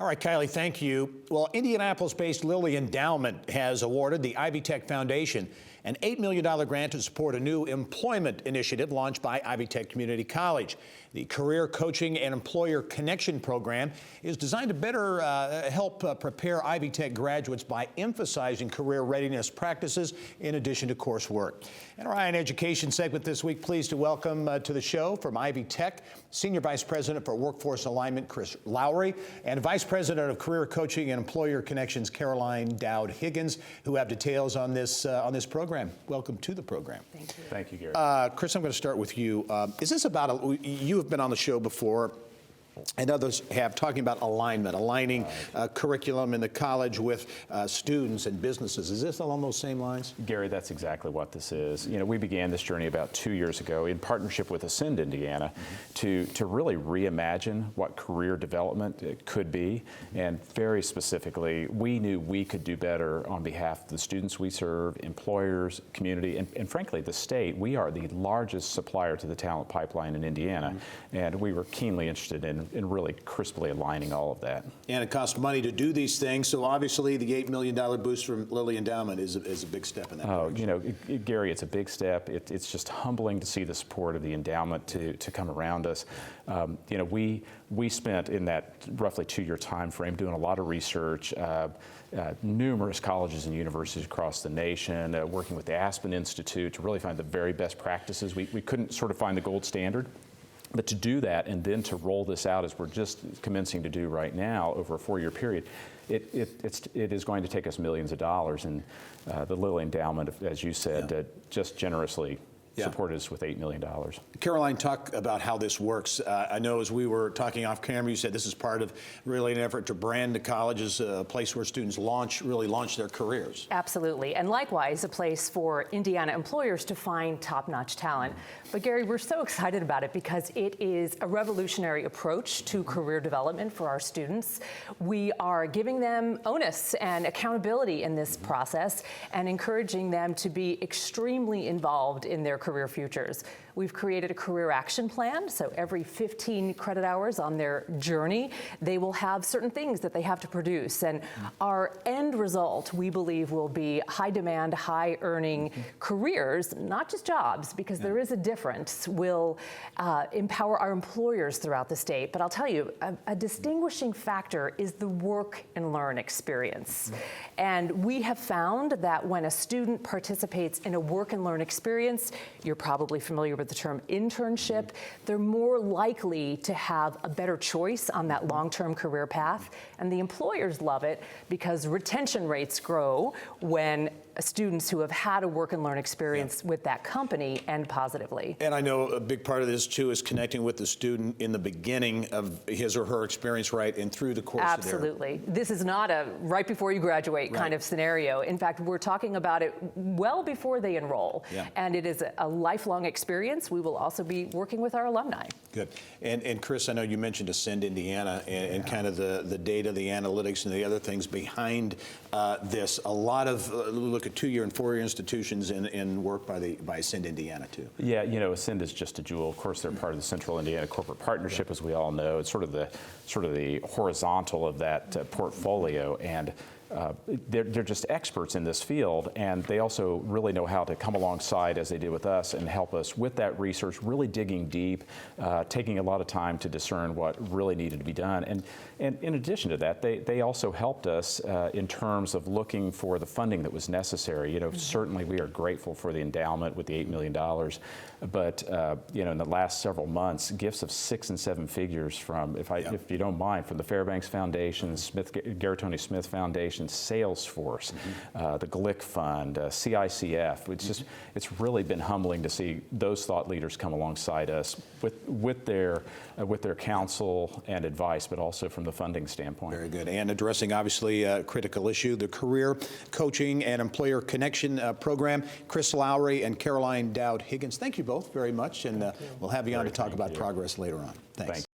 All right, Kylie, thank you. Well, Indianapolis-based Lilly Endowment has awarded the Ivy Tech Foundation an $8 million grant to support a new employment initiative launched by Ivy Tech Community College. The Career Coaching and Employer Connection program is designed to better help prepare Ivy Tech graduates by emphasizing career readiness practices in addition to coursework. In our Eye on Education segment this week, pleased to welcome to the show from Ivy Tech, Senior Vice President for Workforce Alignment, Chris Lowery, and Vice President of Career Coaching and Employer Connections, Dowd Higgins, who have details on this program. Welcome to the program. Thank you. Thank you, Gary. Chris, I'm going to start with you. Is this about, you have been on the show before, and others have, talking about alignment, aligning curriculum in the college with students and businesses. Is this along those same lines? Gary, that's exactly what this is. You know, we began this journey about 2 years ago in partnership with Ascend Indiana to really reimagine what career development could be. And very specifically, we knew we could do better on behalf of the students we serve, employers, community, and frankly, the state. We are the largest supplier to the talent pipeline in Indiana, and we were keenly interested in really crisply aligning all of that. And it costs money to do these things, so obviously the $8 million boost from Lilly Endowment is a big step in that direction. You know, Gary, it's a big step. It's just humbling to see the support of the endowment to come around us. You know, we spent in that roughly 2-year time frame doing a lot of research, numerous colleges and universities across the nation, working with the Aspen Institute to really find the very best practices. We couldn't sort of find the gold standard. But to do that and then to roll this out as we're just commencing to do right now over a 4-year period, it is going to take us millions of dollars. And the Lilly Endowment, as you said, just generously supported us with $8 million. Caroline, talk about how this works. I know as we were talking off camera, you said this is part of really an effort to brand the college as a place where students really launch their careers. Absolutely, and likewise a place for Indiana employers to find top-notch talent. But Gary, we're so excited about it because it is a revolutionary approach to career development for our students. We are giving them onus and accountability in this process and encouraging them to be extremely involved in their career futures. We've created a career action plan, so every 15 credit hours on their journey, they will have certain things that they have to produce. And our end result, we believe, will be high demand, high earning careers, not just jobs, because there is a difference. We'll empower our employers throughout the state. But I'll tell you, a distinguishing factor is the work and learn experience. And we have found that when a student participates in a work and learn experience, you're probably familiar with the term internship, they're more likely to have a better choice on that long-term career path. And the employers love it because retention rates grow when students who have had a work and learn experience with that company end positively. And I know a big part of this too is connecting with the student in the beginning of his or her experience, right, and through the course of their... Absolutely. This is not a right before you graduate kind of scenario. In fact, we're talking about it well before they enroll. And it is a lifelong experience. We will also be working with our alumni. Good. And Chris, I know you mentioned Ascend Indiana and kind of the data, the analytics, and the other things behind this. A lot of look at 2-year and 4-year institutions in work by Ascend Indiana too. Yeah, you know, Ascend is just a jewel. Of course, they're part of the Central Indiana Corporate Partnership, as we all know. It's sort of the horizontal of that portfolio, and they're just experts in this field, and they also really know how to come alongside, as they did with us, and help us with that research, really digging deep, taking a lot of time to discern what really needed to be done. And in addition to that, they also helped us in terms of looking for the funding that was necessary. You know, certainly we are grateful for the endowment with the $8 million, but you know, in the last several months, gifts of 6 and 7 figures from, if you don't mind, from the Fairbanks Foundation, Garitoni Smith Foundation, Salesforce, the Glick Fund, CICF. It's really been humbling to see those thought leaders come alongside us with their counsel and advice, but also from the funding standpoint. Very good. And addressing obviously a critical issue, the Career Coaching and Employer Connection program. Chris Lowery and Dowd Higgins, thank you both very much, and we'll have you on to talk about progress later on. Thanks.